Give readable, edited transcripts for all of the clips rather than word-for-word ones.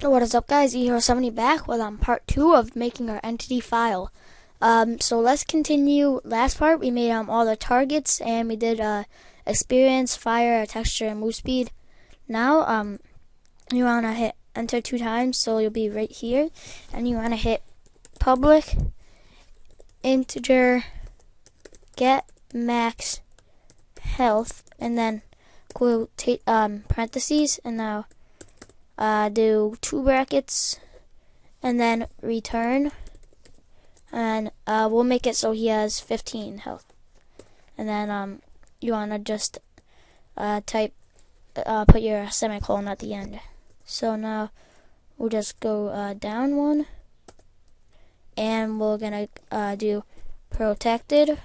What is up, guys? eHero70 back with part 2 of making our entity file. So let's continue. Last part we made all the targets, and we did experience, fire, texture, and move speed. Now you want to hit enter 2 times, so you'll be right here, and you want to hit public integer get max health, and then quotate parentheses, and now do 2 brackets and then return, and we'll make it so he has 15 health, and then you want to just put your semicolon at the end. So now we'll just go down 1, and we're gonna do protected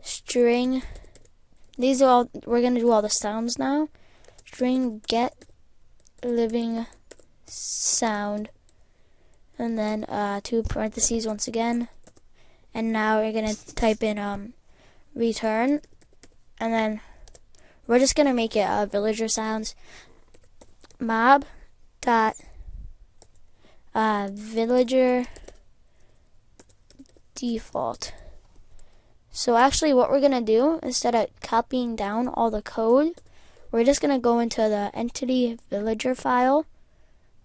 string. These are all, we're gonna do all the sounds now. String get living sound, and then 2 parentheses once again, and now we're gonna type in return, and then we're just gonna make it villager sounds. Mob dot villager default. So actually what we're gonna do, instead of copying down all the code, we're just going to go into the entity villager file,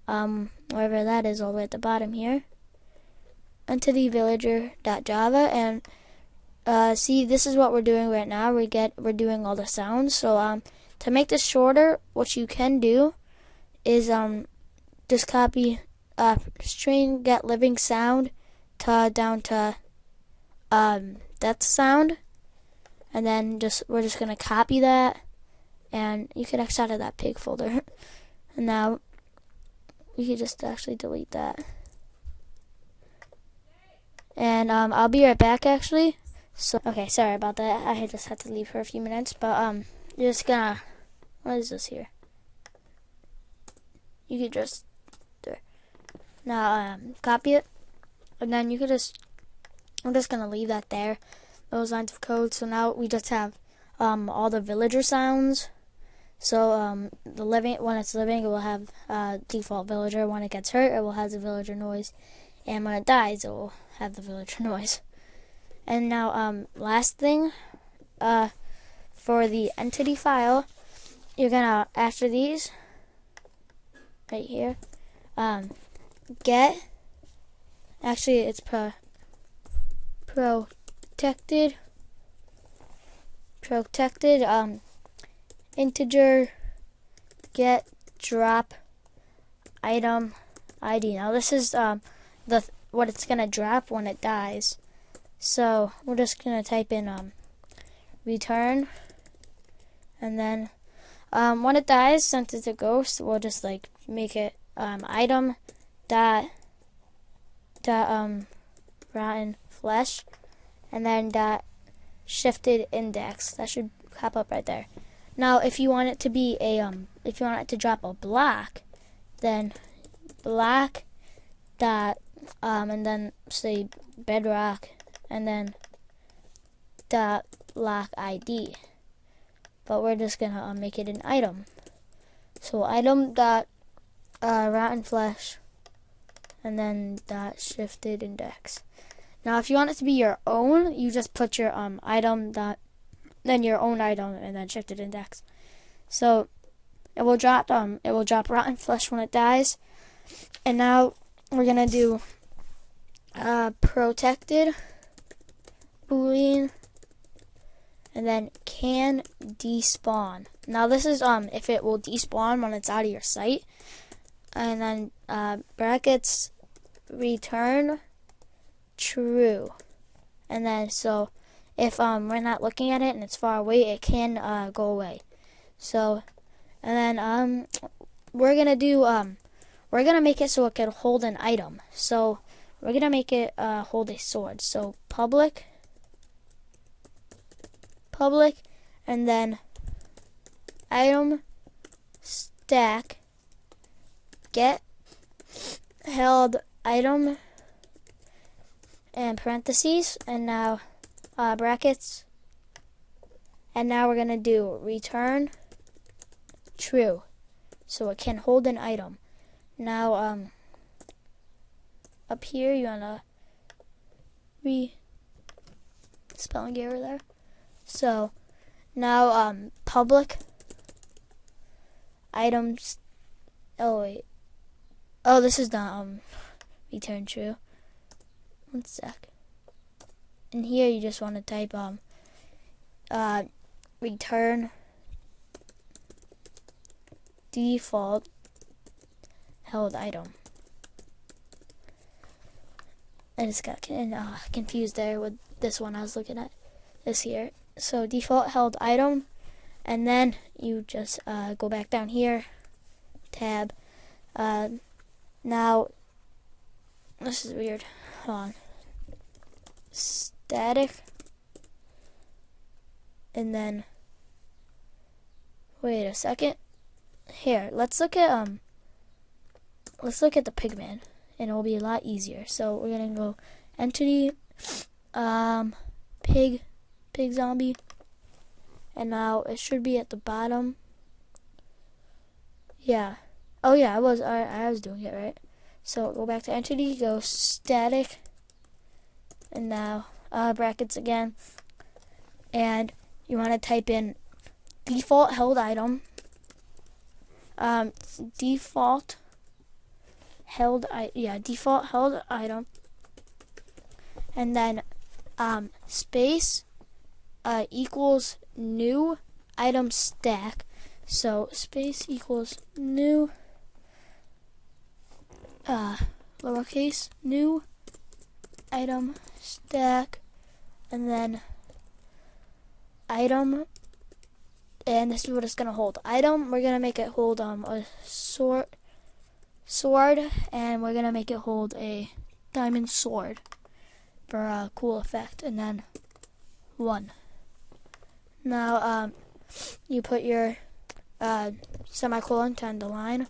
wherever that is, all the way at the bottom here, entity villager.java, and see, this is what we're doing right now. We're doing all the sounds. So to make this shorter, what you can do is just copy string get living sound down to death sound, and then we're just going to copy that. And you can X out of that pig folder. And now we can just actually delete that. And I'll be right back actually. So okay, sorry about that. I just had to leave for a few minutes. But you're just gonna, what is this here? You could just there. Now copy it, and then you could just, I'm just gonna leave that there, those lines of code. So now we just have all the villager sounds. So the living, when it's living, it will have default villager. When it gets hurt, it will have the villager noise, and when it dies, it will have the villager noise. And now last thing, for the entity file, you're gonna, after these right here, get, actually it's protected integer get drop item ID. Now this is what it's gonna drop when it dies. So we're just gonna type in return, and then when it dies, since it's a ghost, we'll just like make it item dot rotten flesh, and then dot shifted index. That should pop up right there. Now, if you want it to be if you want it to drop a block, then block dot and then say bedrock, and then dot block ID. But we're just gonna make it an item. So item dot rotten flesh, and then dot shifted index. Now, if you want it to be your own, you just put your item dot, then your own item, and then shifted index. So it will drop rotten flesh when it dies. And now we're gonna do protected boolean, and then can despawn. Now this is if it will despawn when it's out of your sight, and then brackets return true, and then so if we're not looking at it and it's far away, it can go away. So, and then we're gonna do we're gonna make it so it can hold an item. So we're gonna make it hold a sword. So public, and then item stack get held item and parentheses, and now brackets, and now we're gonna do return true, so it can hold an item. Now, up here, you want to spelling error there. So, now, public items, oh wait, oh, this is not, return true. One sec. In here, you just want to type, return default held item. I just got confused there with this one I was looking at. This here. So default held item, and then you just go back down here, tab. Now, this is weird. Hold on. Static, and then wait a second. Here, let's look at the Pigman, and it'll be a lot easier. So we're gonna go entity, pig zombie, and now it should be at the bottom. Yeah. Oh yeah, I was doing it right. So go back to entity, go static, and now brackets again, and you want to type in default held item. Default held item, and then space equals new item stack. So space equals new lowercase new item stack, and then item, and this is what it's gonna hold. Item, we're gonna make it hold a sword, and we're gonna make it hold a diamond sword for a cool effect. And then 1. Now you put your semicolon to end the line.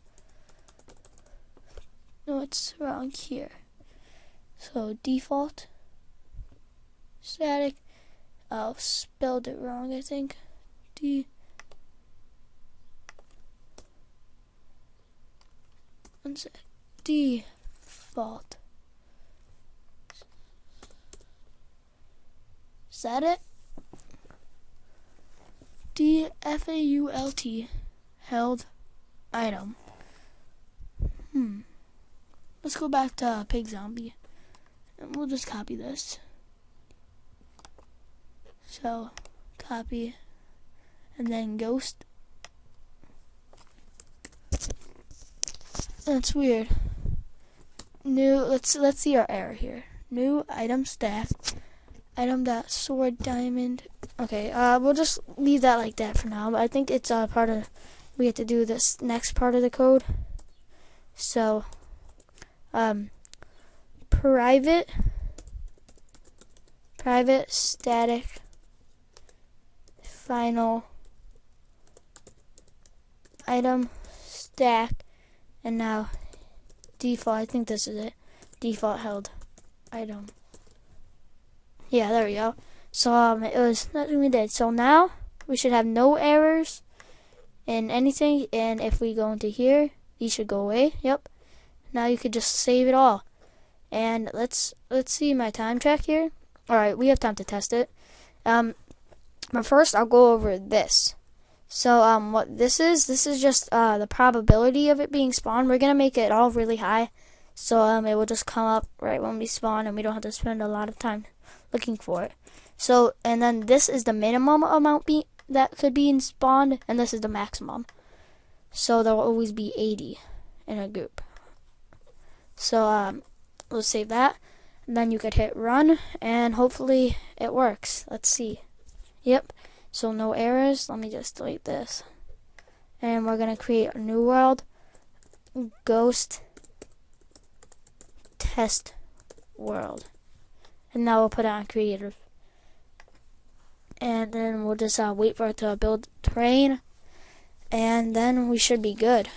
No, it's wrong here. So default static. I spelled it wrong, I think. Default. Is that it? DFAULT held item. Let's go back to Pig Zombie, and we'll just copy this. So copy, and then ghost. That's weird. New. Let's see our error here. New item stack. Item dot sword diamond. Okay. We'll just leave that like that for now. But I think it's part of. We have to do this next part of the code. So, private static final item stack, and now default, I think this is it, default held item. Yeah, there we go. So it was nothing we did. So now we should have no errors in anything, and if we go into here, these should go away. Yep. Now you could just save it all. And let's see my time track here. Alright, we have time to test it. But first I'll go over this. So what this is just the probability of it being spawned. We're gonna make it all really high, so it will just come up right when we spawn, and we don't have to spend a lot of time looking for it. So, and then this is the minimum amount that could be spawned, and this is the maximum. So there will always be 80 in a group. So let's save that, and then you could hit run, and hopefully it works. Let's see. Yep. So no errors. Let me just delete this, and we're gonna create a new world, ghost test world, and now we'll put it on creative, and then we'll just wait for it to build terrain, and then we should be good.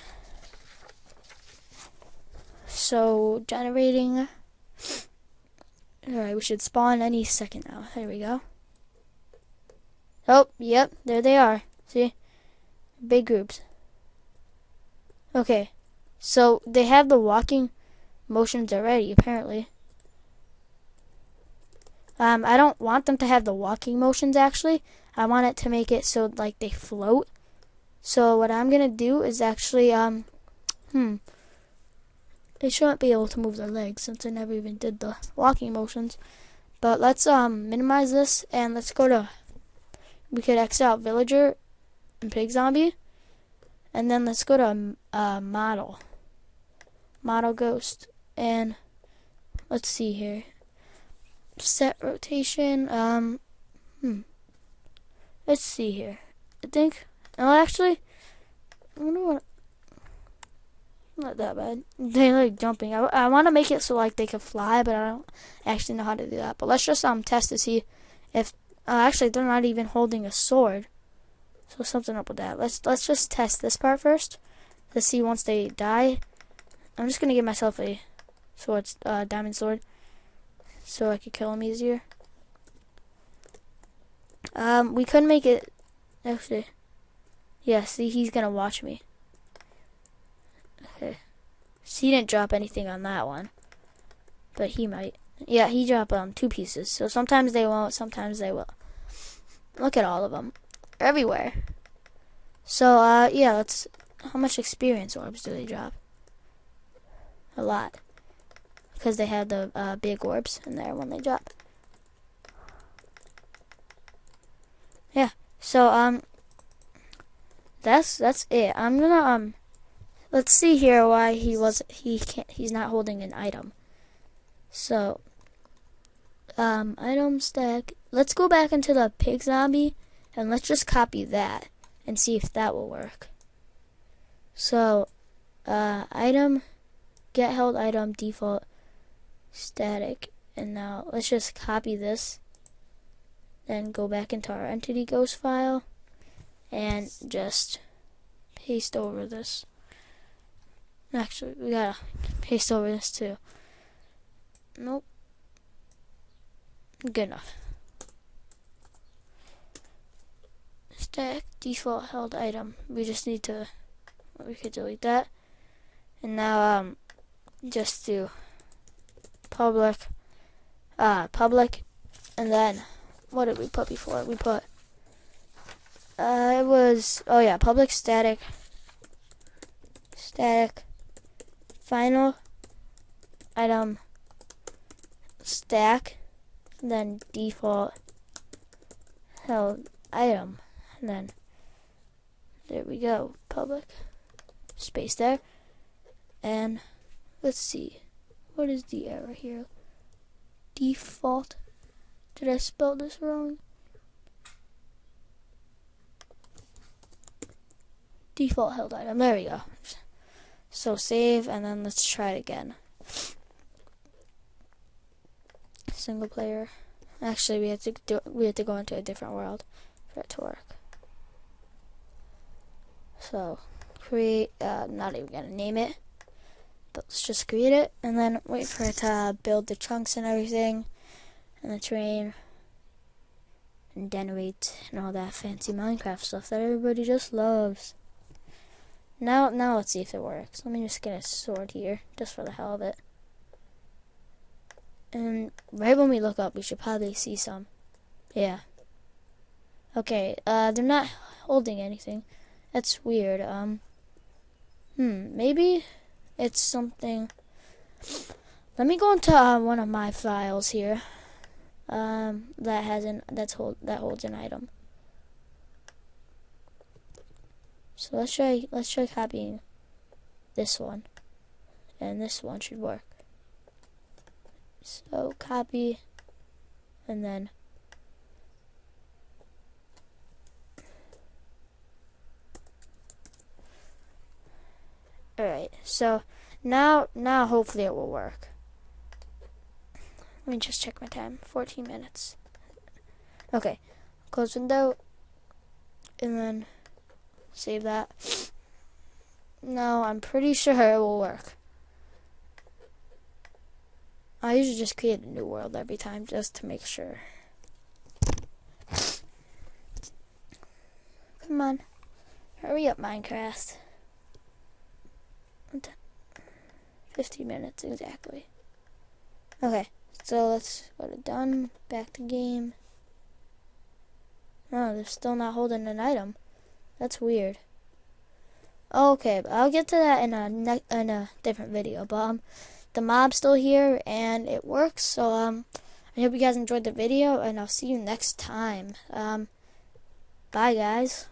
So generating. Alright, we should spawn any second now. There we go. Oh, yep, there they are. See? Big groups. Okay, So they have the walking motions already, apparently. I don't want them to have the walking motions, actually. I want it to make it so, like, they float. So what I'm going to do is actually, they shouldn't be able to move their legs since I never even did the walking motions. But let's minimize this, and let's go to, we could X out villager and pig zombie. And then let's go to model ghost, and let's see here. Set rotation. Let's see here. I think. Oh, actually, I wonder what. Not that bad. They like jumping. I want to make it so like they can fly, but I don't actually know how to do that. But let's just test to see if. Actually, they're not even holding a sword. So something up with that. Let's just test this part first. Let's see once they die. I'm just gonna give myself a sword, diamond sword, so I could kill him easier. We could make it. Actually, yeah. See, he's gonna watch me. Okay. So he didn't drop anything on that one, but he might. Yeah, he dropped 2 pieces. So sometimes they won't. Sometimes they will. Look at all of them. They're everywhere. So yeah. Let's. How much experience orbs do they drop? A lot, because they had the big orbs in there when they drop. Yeah. So that's it. I'm gonna let's see here why he's not holding an item. So item stack. Let's go back into the pig zombie and let's just copy that and see if that will work. So item, get held item, default static, and now let's just copy this, then go back into our entity ghost file and just paste over this. Actually, we gotta paste over this too. Nope. Good enough. Stack default held item. We just need to, we could delete that. And now just do public, and then what did we put before? We put it was, oh yeah, public static final item stack, and then default held item, and then there we go, public space there. And let's see, what is the error here? Default. Did I spell this wrong? Default held item. There we go. So save, and then let's try it again. Single player. Actually, we have to go into a different world for it to work. So create. Not even gonna name it, but let's just create it, and then wait for it to build the chunks and everything, and the terrain, and generate, and all that fancy Minecraft stuff that everybody just loves. Now let's see if it works. Let me just get a sword here, just for the hell of it. And right when we look up, we should probably see some. Yeah. Okay, they're not holding anything. That's weird. Maybe it's something. Let me go into one of my files here. That holds an item. So let's try copying this one, and this one should work. So copy, and then alright, so now hopefully it will work. Let me just check my time. 14 minutes. Okay, close window, and then save that. No, I'm pretty sure it will work. I usually just create a new world every time just to make sure. Come on. Hurry up, Minecraft. 15 minutes exactly. Okay, so let's go to done, back to game. Oh, they're still not holding an item. That's weird. Okay, but I'll get to that in a different video. But the mob's still here and it works. So I hope you guys enjoyed the video, and I'll see you next time. Bye, guys.